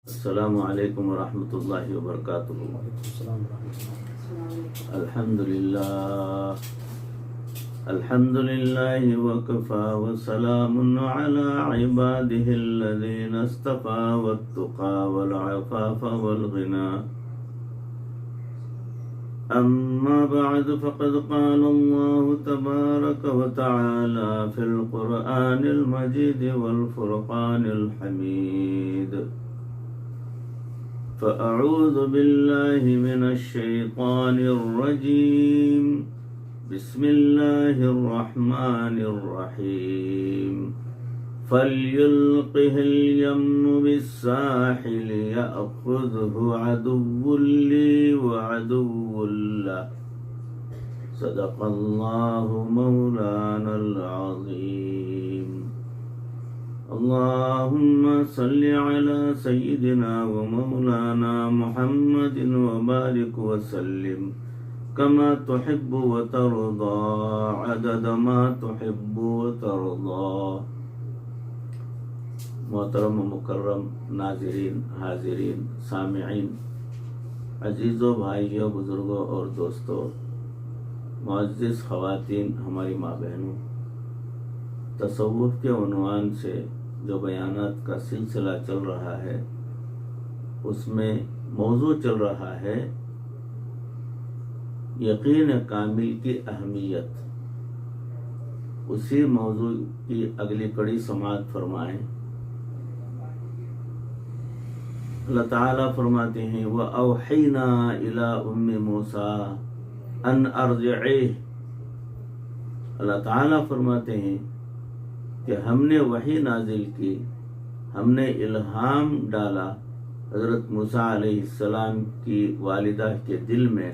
السلام علیکم ورحمۃ اللہ وبرکاتہ۔ الحمد للہ وکفی وسلام علی عباده الذین اصطفى والتقى والعفاف والغنى، اما بعد فقد قال الله تبارک وتعالى في القرآن المجید والفرقان الحمید، فأعوذ بالله من الشيطان الرجيم، بسم الله الرحمن الرحيم، فليلقه اليم بالساحل يأخذه عدو لي وعدو له، صدق الله مولانا العظيم۔ اللهم صل على سيدنا ومولانا محمد وبارك وسلم كما تحب وترضى عدد ما تحب وترضى۔ محترم و مکرم ناظرین، حاضرین، سامعین، عزیزوں، بھائیوں، بزرگوں اور دوستوں، معزز خواتین، ہماری ماں بہنوں، تصوف کے عنوان سے جو بیانات کا سلسلہ چل رہا ہے، اس میں موضوع چل رہا ہے یقین کامل کی اہمیت۔ اسی موضوع کی اگلی کڑی سماعت فرمائیں۔ اللہ تعالیٰ فرماتے ہیں وَأَوْحَيْنَا إِلَىٰ أُمِّ مُوسَىٰ أَنْ أَرْضِعِهِ۔ اللہ تعالیٰ فرماتے ہیں کہ ہم نے وحی نازل کی، ہم نے الہام ڈالا حضرت موسیٰ علیہ السلام کی والدہ کے دل میں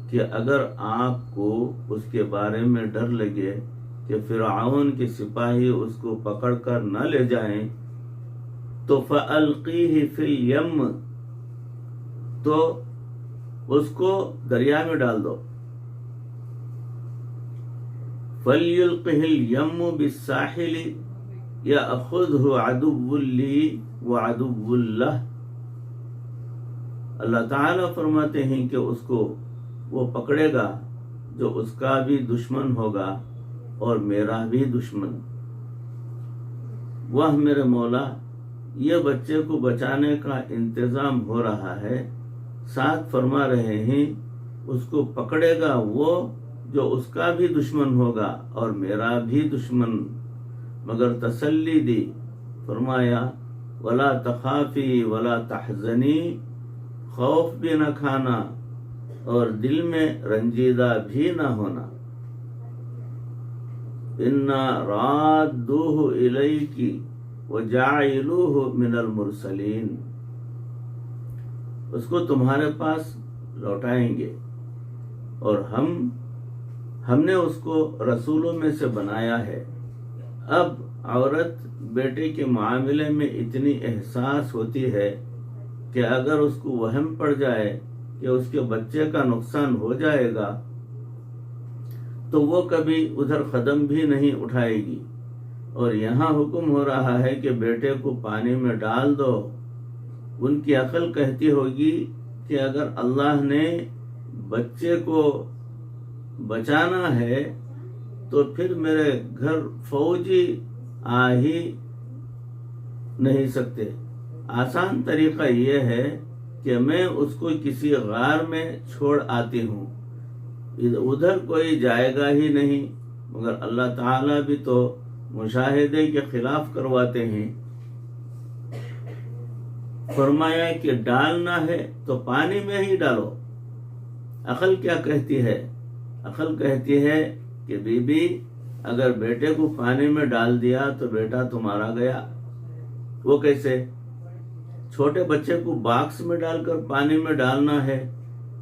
کہ اگر آپ کو اس کے بارے میں ڈر لگے کہ فرعون کے سپاہی اس کو پکڑ کر نہ لے جائیں تو فَأَلْقِيهِ فِي الْيَمِّ، تو اس کو دریا میں ڈال دو۔ فَلْيُلْقِهِ الْيَمُّ بِالسَّاحِلِ يَأْخُذْهُ عَدُوٌّ لِّي وَعَدُوٌّ لَّهُ۔ اللہ تعالیٰ فرماتے ہیں کہ اس کو وہ پکڑے گا جو اس کا بھی دشمن ہوگا اور میرا بھی دشمن۔ وہ میرے مولا، یہ بچے کو بچانے کا انتظام ہو رہا ہے، ساتھ فرما رہے ہیں اس کو پکڑے گا وہ جو اس کا بھی دشمن ہوگا اور میرا بھی دشمن، مگر تسلی دی، فرمایا وَلَا تَخَافِي وَلَا تَحْزَنِي، خوف بھی نہ کھانا اور دل میں رنجیدہ بھی نہ ہونا۔ إِنَّا رَادُّوهُ إِلَيْكِ وَجَاعِلُوهُ مِنَ الْمُرْسَلِينَ، اس کو تمہارے پاس لوٹائیں گے اور ہم نے اس کو رسولوں میں سے بنایا ہے۔ اب عورت بیٹے کے معاملے میں اتنی احساس ہوتی ہے کہ اگر اس کو وہم پڑ جائے کہ اس کے بچے کا نقصان ہو جائے گا تو وہ کبھی ادھر قدم بھی نہیں اٹھائے گی، اور یہاں حکم ہو رہا ہے کہ بیٹے کو پانی میں ڈال دو۔ ان کی عقل کہتی ہوگی کہ اگر اللہ نے بچے کو بچانا ہے تو پھر میرے گھر فوجی آ ہی نہیں سکتے، آسان طریقہ یہ ہے کہ میں اس کو کسی غار میں چھوڑ آتی ہوں، ادھر کوئی جائے گا ہی نہیں۔ مگر اللہ تعالیٰ بھی تو مشاہدے کے خلاف کرواتے ہیں۔ فرمایا کہ ڈالنا ہے تو پانی میں ہی ڈالو۔ عقل کیا کہتی ہے؟ عقل کہتی ہے کہ بی بی اگر بیٹے کو پانی میں ڈال دیا تو بیٹا تمہارا گیا۔ وہ کیسے؟ چھوٹے بچے کو باکس میں ڈال کر پانی میں ڈالنا ہے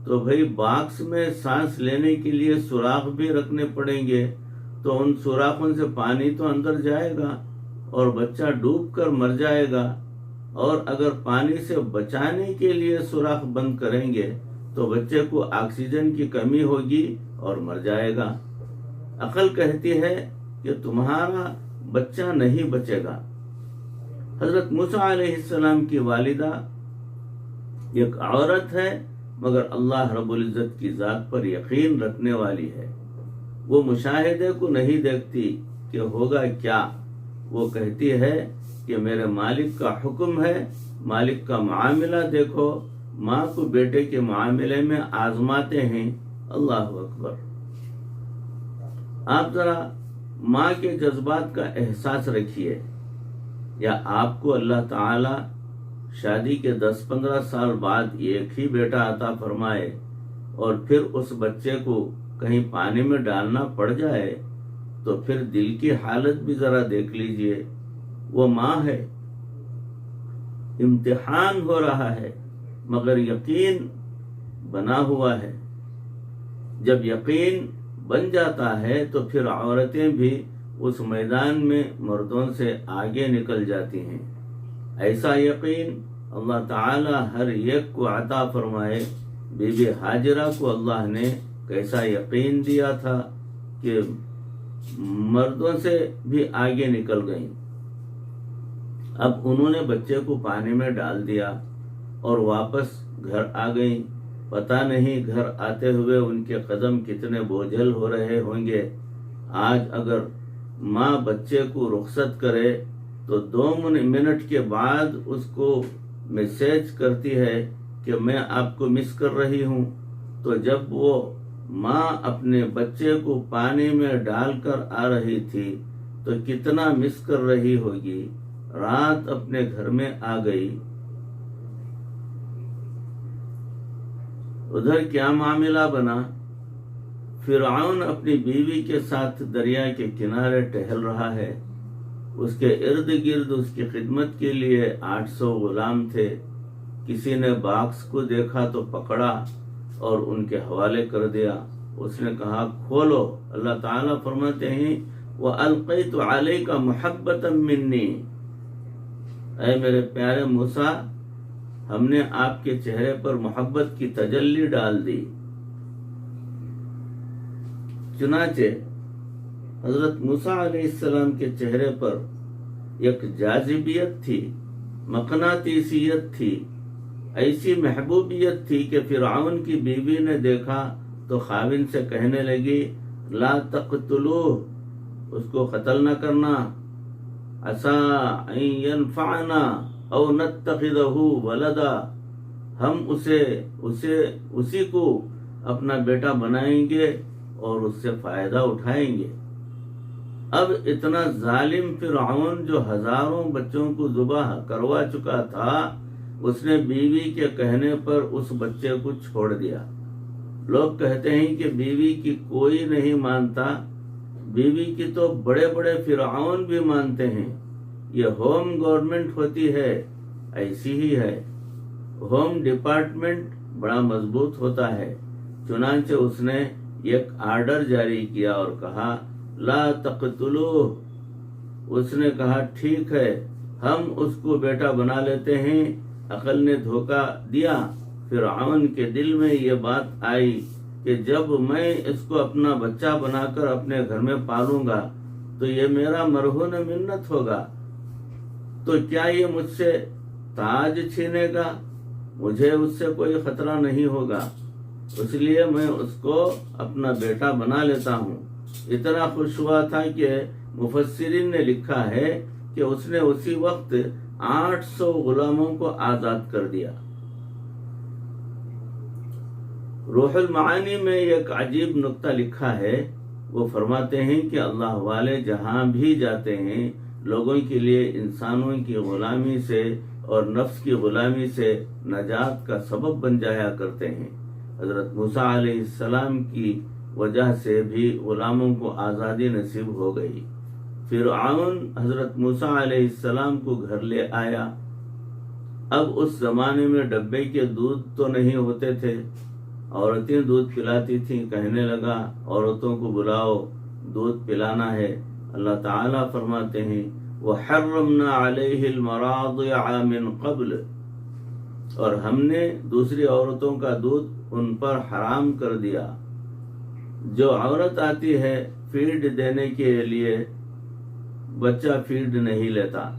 تو بھئی باکس میں سانس لینے کے لیے سوراخ بھی رکھنے پڑیں گے، تو ان سوراخوں سے پانی تو اندر جائے گا اور بچہ ڈوب کر مر جائے گا، اور اگر پانی سے بچانے کے لیے سوراخ بند کریں گے تو بچے کو آکسیجن کی کمی ہوگی اور مر جائے گا۔ عقل کہتی ہے کہ تمہارا بچہ نہیں بچے گا۔ حضرت موسیٰ علیہ السلام کی والدہ ایک عورت ہے مگر اللہ رب العزت کی ذات پر یقین رکھنے والی ہے. وہ مشاہدے کو نہیں دیکھتی کہ ہوگا کیا، وہ کہتی ہے کہ میرے مالک کا حکم ہے. مالک کا معاملہ دیکھو، ماں کو بیٹے کے معاملے میں آزماتے ہیں. اللہ اکبر. آپ ذرا ماں کے جذبات کا احساس رکھیے. یا آپ کو اللہ تعالی شادی کے 10-15 سال بعد ایک ہی بیٹا عطا فرمائے اور پھر اس بچے کو کہیں پانی میں ڈالنا پڑ جائے تو پھر دل کی حالت بھی ذرا دیکھ لیجئے. وہ ماں ہے، امتحان ہو رہا ہے مگر یقین بنا ہوا ہے. جب یقین بن جاتا ہے تو پھر عورتیں بھی اس میدان میں مردوں سے آگے نکل جاتی ہیں. ایسا یقین اللہ تعالی ہر ایک کو عطا فرمائے. بی بی ہاجرہ کو اللہ نے کیسا یقین دیا تھا کہ مردوں سے بھی آگے نکل گئیں. اب انہوں نے بچے کو پانی میں ڈال دیا اور واپس گھر آ گئیں. پتہ نہیں گھر آتے ہوئے ان کے قدم کتنے بوجھل ہو رہے ہوں گے. آج اگر ماں بچے کو رخصت کرے تو 2 منٹ کے بعد اس کو میسج کرتی ہے کہ میں آپ کو مس کر رہی ہوں. تو جب وہ ماں اپنے بچے کو پانی میں ڈال کر آ رہی تھی تو کتنا مس کر رہی ہوگی. رات اپنے گھر میں آ گئی. ادھر کیا معاملہ بنا، فرعون اپنی بیوی کے ساتھ دریا کے کنارے ٹہل رہا ہے. اس کے ارد گرد اس کی خدمت کے لیے 800 غلام تھے. کسی نے باکس کو دیکھا تو پکڑا اور ان کے حوالے کر دیا. اس نے کہا کھولو. اللہ تعالیٰ فرماتے ہیں وَأَلْقَيْتُ عَلَيْكَ مَحَبَّةً مِّنِّي، اے میرے پیارے موسیٰ، ہم نے آپ کے چہرے پر محبت کی تجلی ڈال دی. چنانچہ حضرت موسیٰ علیہ السلام کے چہرے پر ایک جاذبیت تھی، مقناطیسیت تھی، ایسی محبوبیت تھی کہ فرعون کی بیوی نے دیکھا تو خاوند سے کہنے لگی لا تقتلوہ، اس کو قتل نہ کرنا، عسیٰ ان ینفعنا او نتخذہ ولدا، ہم اسی کو اپنا بیٹا بنائیں گے اور اس سے فائدہ اٹھائیں گے. اب اتنا ظالم فرعون جو ہزاروں بچوں کو ذبح کروا چکا تھا، اس نے بیوی کے کہنے پر اس بچے کو چھوڑ دیا. لوگ کہتے ہیں کہ بیوی کی کوئی نہیں مانتا، بیوی کی تو بڑے بڑے فرعون بھی مانتے ہیں. یہ ہوم گورنمنٹ ہوتی ہے ایسی ہی ہے. ہوم ڈپارٹمنٹ بڑا مضبوط ہوتا ہے. چنانچہ اس نے ایک آرڈر جاری کیا اور کہا لا تقتلوہ. اس نے کہا ٹھیک ہے، ہم اس کو بیٹا بنا لیتے ہیں. عقل نے دھوکہ دیا. فرعون کے دل میں یہ بات آئی کہ جب میں اس کو اپنا بچہ بنا کر اپنے گھر میں پالوں گا تو یہ میرا مرہون منت ہوگا. تو کیا یہ مجھ سے تاج چھینے گا؟ مجھے اس سے کوئی خطرہ نہیں ہوگا، اس لیے میں اس کو اپنا بیٹا بنا لیتا ہوں. اتنا خوش ہوا تھا کہ مفسرین نے لکھا ہے کہ اس نے اسی وقت 800 غلاموں کو آزاد کر دیا. روح المعانی میں ایک عجیب نکتہ لکھا ہے. وہ فرماتے ہیں کہ اللہ والے جہاں بھی جاتے ہیں لوگوں کے لیے انسانوں کی غلامی سے اور نفس کی غلامی سے نجات کا سبب بن جایا کرتے ہیں. حضرت موسیٰ علیہ السلام کی وجہ سے بھی غلاموں کو آزادی نصیب ہو گئی. فرعون حضرت موسیٰ علیہ السلام کو گھر لے آیا. اب اس زمانے میں ڈبے کے دودھ تو نہیں ہوتے تھے، عورتیں دودھ پلاتی تھیں. کہنے لگا عورتوں کو بلاؤ، دودھ پلانا ہے. اللہ تعالیٰ فرماتے ہیں وَحَرَّمْنَا عَلَيْهِ الْمَرَاضِعَ مِنْ قَبْلِ، اور ہم نے دوسری عورتوں کا دودھ ان پر حرام کر دیا. جو عورت آتی ہے فیڈ دینے کے لیے، بچہ فیڈ نہیں لیتا،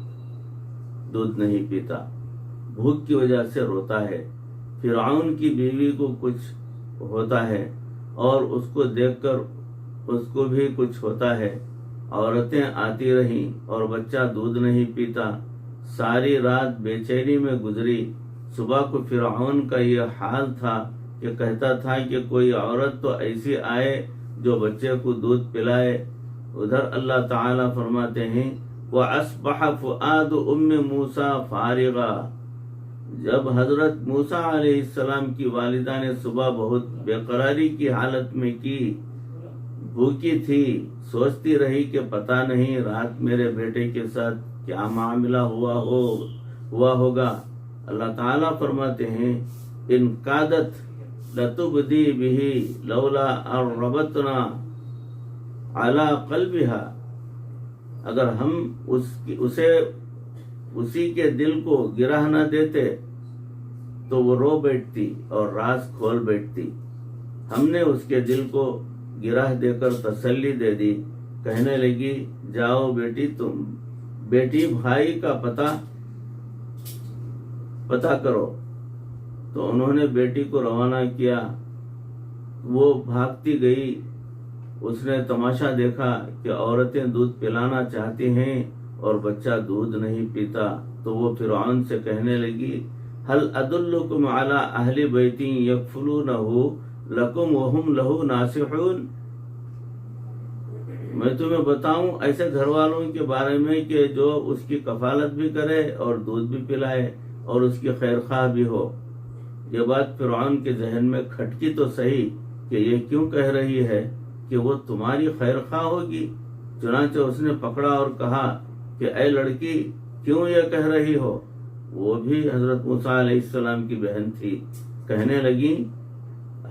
دودھ نہیں پیتا، بھوک کی وجہ سے روتا ہے. فرعون کی بیوی کو کچھ ہوتا ہے اور اس کو دیکھ کر اس کو بھی کچھ ہوتا ہے. عورتیں آتی رہیں اور بچہ دودھ نہیں پیتا. ساری رات بے چینی میں گزری. صبح کو فرعون کا یہ حال تھا کہ کہتا تھا کہ کوئی عورت تو ایسی آئے جو بچے کو دودھ پلائے. ادھر اللہ تعالیٰ فرماتے ہیں وَأَصْبَحَ فُؤَادُ أُمِّ مُوسَىٰ فَارِغًا. جب حضرت موسیٰ علیہ السلام کی والدہ نے صبح بہت بے قراری کی حالت میں کی، بھوکی تھی، سوچتی رہی کہ پتہ نہیں رات میرے بیٹے کے ساتھ کیا معاملہ ہوا ہوگا. اللہ تعالیٰ فرماتے ہیں ان کادت لتبدی بہ لولا ان ربطنا علی قلبہا. اگر ہم اسی کے دل کو گرہ نہ دیتے تو وہ رو بیٹھتی اور راز کھول بیٹھتی. ہم نے اس کے دل کو گرہ دے کر تسلی دے دی. کہنے لگی جاؤ بیٹی بھائی کا پتہ کرو. تو انہوں نے بیٹی کو روانہ کیا. وہ بھاگتی گئی. اس نے تماشا دیکھا کہ عورتیں دودھ پلانا چاہتی ہیں اور بچہ دودھ نہیں پیتا. تو وہ فرعون سے کہنے لگی هل ادلکم علی اہل بیت یکفلونہ لکم وہم لہ ناصحون. میں تمہیں بتاؤں ایسے گھر والوں کے بارے میں کہ جو اس کی کفالت بھی کرے اور دودھ بھی پلائے اور اس کی خیر خواہ بھی ہو. یہ بات فرعون کے ذہن میں کھٹکی تو صحیح کہ یہ کیوں کہہ رہی ہے کہ وہ تمہاری خیر خواہ ہوگی. چنانچہ اس نے پکڑا اور کہا کہ اے لڑکی کیوں یہ کہہ رہی ہو. وہ بھی حضرت موسیٰ علیہ السلام کی بہن تھی. کہنے لگی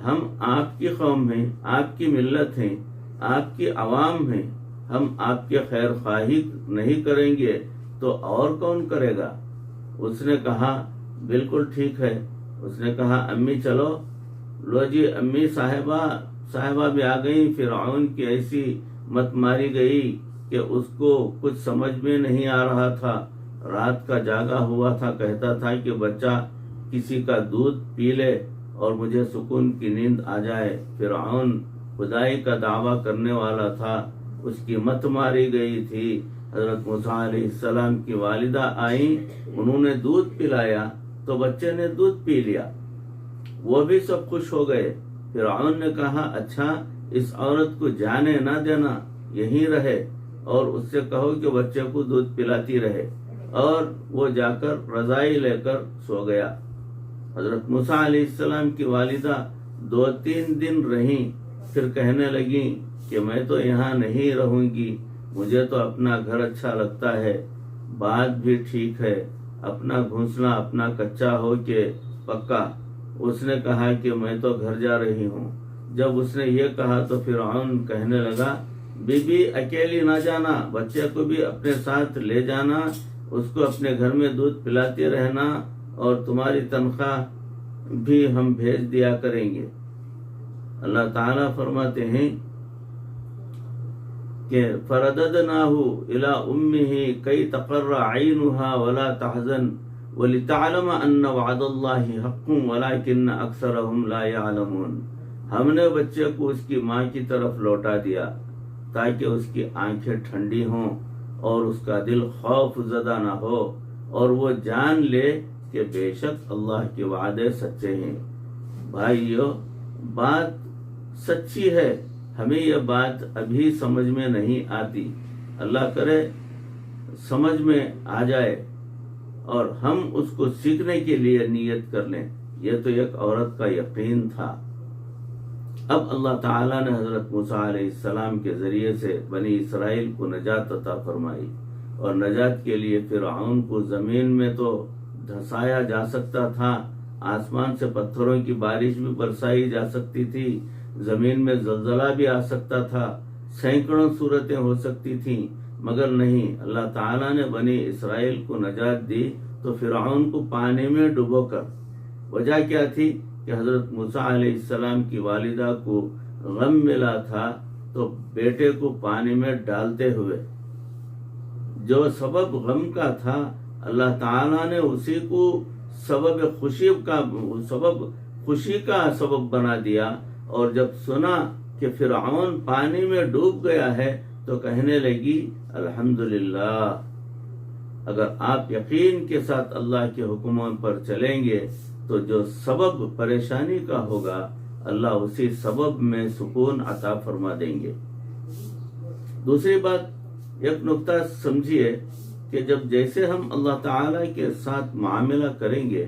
ہم آپ کی قوم ہیں، آپ کی ملت ہیں، آپ کی عوام ہیں. ہم آپ کے خیر خواہی نہیں کریں گے تو اور کون کرے گا. اس نے کہا بالکل ٹھیک ہے. اس نے کہا امی چلو. لو جی امی صاحبہ بھی آ گئی. فرعون کی ایسی مت ماری گئی کہ اس کو کچھ سمجھ میں نہیں آ رہا تھا. رات کا جاگا ہوا تھا. کہتا تھا کہ بچہ کسی کا دودھ پی لے اور مجھے سکون کی نیند آ جائے. فرعون خدائی کا دعویٰ کرنے والا تھا. اس کی مت ماری گئی تھی. حضرت موسیٰ علیہ السلام کی والدہ آئیں. انہوں نے دودھ پلایا تو بچے نے دودھ پی لیا. وہ بھی سب خوش ہو گئے. فرعون نے کہا اچھا اس عورت کو جانے نہ دینا، یہیں رہے اور اس سے کہو کہ بچے کو دودھ پلاتی رہے. اور وہ جا کر رضائی لے کر سو گیا. حضرت موسیٰ علیہ السلام کی والدہ 2-3 دن رہیں. پھر کہنے لگیں کہ میں تو یہاں نہیں رہوں گی. مجھے تو اپنا گھر اچھا لگتا ہے. بات بھی ٹھیک ہے. اپنا گھونسلہ اپنا کچا ہو کے پکا. اس نے کہا کہ میں تو گھر جا رہی ہوں. جب اس نے یہ کہا تو فرعون کہنے لگا بی بی اکیلی نہ جانا، بچے کو بھی اپنے ساتھ لے جانا، اس کو اپنے گھر میں دودھ پلاتے رہنا اور تمہاری تنخواہ بھی ہم بھیج دیا کریں گے. اللہ تعالیٰ فرماتے ہیں کہ فَرَدَدْنَاهُ إِلَىٰ أُمِّهِ كَيْ تَقَرَّ عَيْنُهَا وَلَا تَحْزَنَ وَلِتَعْلَمَ أَنَّ وَعْدَ اللَّهِ حَقٌّ وَلَٰكِنَّ أَكْثَرَهُمْ لَا يَعْلَمُونَ. ہم نے بچے کو اس کی ماں کی طرف لوٹا دیا تاکہ اس کی آنکھیں ٹھنڈی ہوں اور اس کا دل خوف زدہ نہ ہو اور وہ جان لے کہ بے شک اللہ کے وعدے سچے ہیں. بھائیو بات سچی ہے. ہمیں یہ بات ابھی سمجھ میں نہیں آتی. اللہ کرے سمجھ میں آ جائے اور ہم اس کو سیکھنے کے لیے نیت کر لیں. یہ تو ایک عورت کا یقین تھا. اب اللہ تعالیٰ نے حضرت موسیٰ علیہ السلام کے ذریعے سے بنی اسرائیل کو نجات عطا فرمائی اور نجات کے لیے فرعون کو زمین میں تو دھسایا جا سکتا تھا، آسمان سے پتھروں کی بارش بھی برسائی جا سکتی تھی، زمین میں زلزلہ بھی آ سکتا تھا، سینکڑوں صورتیں ہو سکتی تھیں، مگر نہیں. اللہ تعالیٰ نے بنی اسرائیل کو نجات دی تو فرعون کو پانی میں ڈبو کر. وجہ کیا تھی کہ حضرت موسیٰ علیہ السلام کی والدہ کو غم ملا تھا تو بیٹے کو پانی میں ڈالتے ہوئے جو سبب غم کا تھا اللہ تعالیٰ نے اسی کو سبب خوشی کا سبب بنا دیا، اور جب سنا کہ فرعون پانی میں ڈوب گیا ہے تو کہنے لگی الحمدللہ۔ اگر آپ یقین کے ساتھ اللہ کے حکموں پر چلیں گے تو جو سبب پریشانی کا ہوگا اللہ اسی سبب میں سکون عطا فرما دیں گے۔ دوسری بات، ایک نقطہ سمجھیے کہ جب جیسے ہم اللہ تعالیٰ کے ساتھ معاملہ کریں گے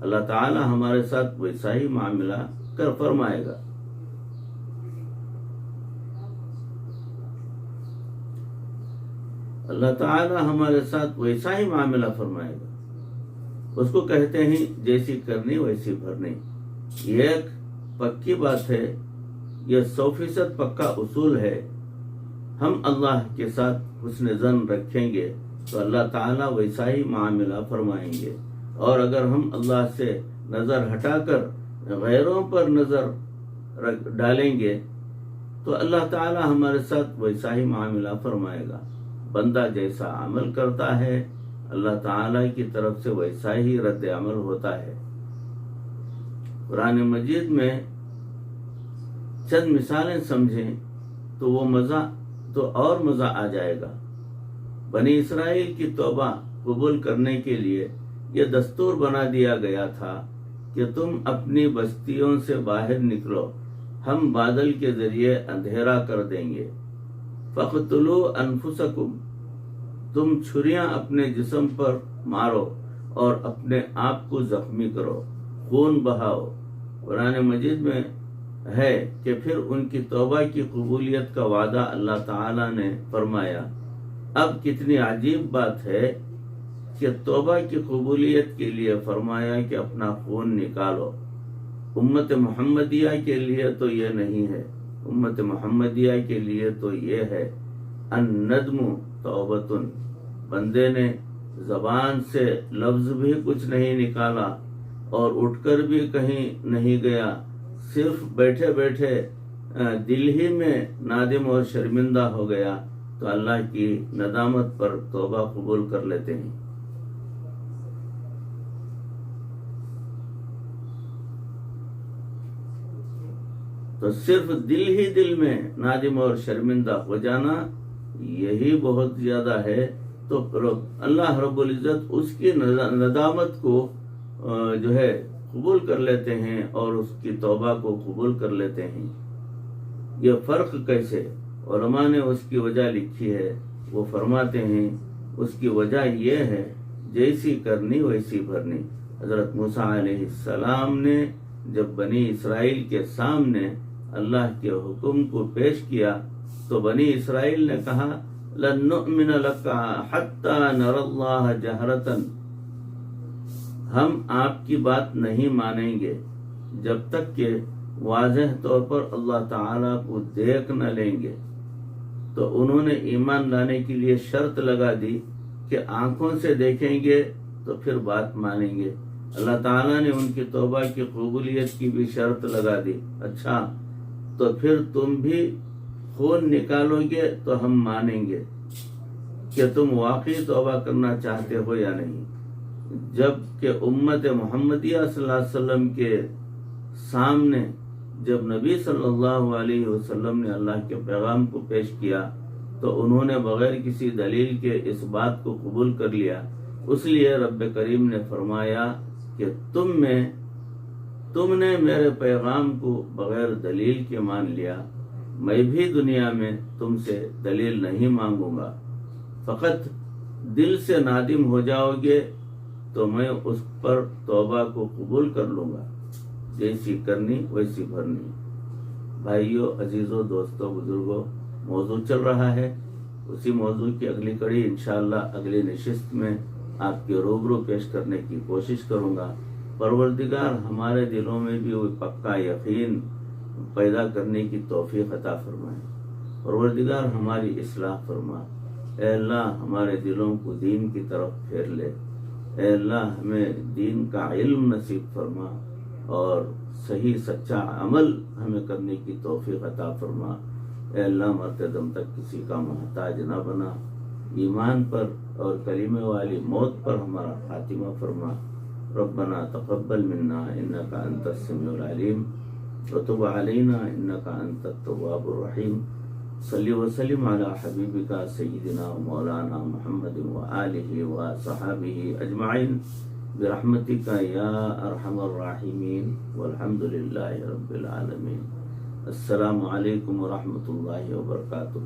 اللہ تعالیٰ ہمارے ساتھ ویسا ہی معاملہ فرمائے گا۔ اللہ تعالیٰ ہمارے ساتھ ویسا ہی معاملہ فرمائے گا۔ اس کو کہتے ہیں جیسی کرنی ویسی بھرنی۔ یہ ایک پکی بات ہے، یہ 100% پکا اصول ہے۔ ہم اللہ کے ساتھ حسن ظن رکھیں گے تو اللہ تعالیٰ ویسا ہی معاملہ فرمائیں گے، اور اگر ہم اللہ سے نظر ہٹا کر غیروں پر نظر ڈالیں گے تو اللہ تعالیٰ ہمارے ساتھ ویسا ہی معاملہ فرمائے گا۔ بندہ جیسا عمل کرتا ہے اللہ تعالیٰ کی طرف سے ویسا ہی رد عمل ہوتا ہے۔ قرآن مجید میں چند مثالیں سمجھیں تو وہ اور مزہ آ جائے گا۔ بنی اسرائیل کی توبہ قبول کرنے کے لیے یہ دستور بنا دیا گیا تھا کہ تم اپنی بستیوں سے باہر نکلو، ہم بادل کے ذریعے اندھیرا کر دیں گے۔ فَقْتُلُوا أَنفُسَكُمْ، تم چھریاں اپنے جسم پر مارو اور اپنے آپ کو زخمی کرو، خون بہاؤ۔ قرآن مجید میں ہے کہ پھر ان کی توبہ کی قبولیت کا وعدہ اللہ تعالیٰ نے فرمایا۔ اب کتنی عجیب بات ہے کہ توبہ کی قبولیت کے لیے فرمایا کہ اپنا خون نکالو۔ امت محمدیہ کے لیے تو یہ نہیں ہے، امت محمدیہ کے لیے تو یہ ہے الندم توبۃ۔ بندے نے زبان سے لفظ بھی کچھ نہیں نکالا اور اٹھ کر بھی کہیں نہیں گیا، صرف بیٹھے بیٹھے دل ہی میں نادم اور شرمندہ ہو گیا تو اللہ کی ندامت پر توبہ قبول کر لیتے ہیں۔ تو صرف دل ہی دل میں نادم اور شرمندہ ہو جانا یہی بہت زیادہ ہے، تو اللہ رب العزت اس کی ندامت کو جو ہے قبول کر لیتے ہیں اور اس کی توبہ کو قبول کر لیتے ہیں۔ یہ فرق کیسے؟ علماء نے اس کی وجہ لکھی ہے، وہ فرماتے ہیں اس کی وجہ یہ ہے جیسی کرنی ویسی بھرنی۔ حضرت موسیٰ علیہ السلام نے جب بنی اسرائیل کے سامنے اللہ کے حکم کو پیش کیا تو بنی اسرائیل نے کہا لَن نُؤْمِنَ لَكَ حَتَّى نَرَى اللَّهَ جَهْرَةً، ہم آپ کی بات نہیں مانیں گے جب تک کہ واضح طور پر اللہ تعالیٰ کو دیکھ نہ لیں گے۔ تو انہوں نے ایمان لانے کے لیے شرط لگا دی کہ آنکھوں سے دیکھیں گے تو پھر بات مانیں گے۔ اللہ تعالیٰ نے ان کی توبہ کی قبولیت کی بھی شرط لگا دی، اچھا تو پھر تم بھی خون نکالو گے تو ہم مانیں گے کہ تم واقعی توبہ کرنا چاہتے ہو یا نہیں۔ جب کہ امت محمدیہ صلی اللہ علیہ وسلم کے سامنے جب نبی صلی اللہ علیہ وسلم نے اللہ کے پیغام کو پیش کیا تو انہوں نے بغیر کسی دلیل کے اس بات کو قبول کر لیا۔ اس لیے رب کریم نے فرمایا کہ تم نے میرے پیغام کو بغیر دلیل کے مان لیا، میں بھی دنیا میں تم سے دلیل نہیں مانگوں گا، فقط دل سے نادم ہو جاؤ گے تو میں اس پر توبہ کو قبول کر لوں گا، جیسی کرنی ویسی بھرنی۔ بھائیو، عزیزو، دوستو، بزرگو، موضوع چل رہا ہے، اسی موضوع کی اگلی کڑی انشاءاللہ اگلی نشست میں آپ کے روبرو پیش کرنے کی کوشش کروں گا۔ پروردگار ہمارے دلوں میں بھی وہ پکا یقین پیدا کرنے کی توفیق عطا فرمائے۔ پروردگار ہماری اصلاح فرما۔ اے اللہ ہمارے دلوں کو دین کی طرف پھیر لے۔ اے اللہ ہمیں دین کا علم نصیب فرما اور صحیح سچا عمل ہمیں کرنے کی توفیق عطا فرما۔ اے اللہ مرتے دم تک کسی کا محتاج نہ بنا، ایمان پر اور کلمے والی موت پر ہمارا خاتمہ فرما۔ ربنا تقبل منا إنك أنت السميع العليم وتب علينا إنك أنت التواب الرحيم صل وسلم على حبيبك سيدنا ومولانا محمد وآله وصحابه أجمعين برحمتك يا أرحم الراحمين والحمد لله رب العالمين. السلام علیکم ورحمۃ اللہ وبرکاتہ.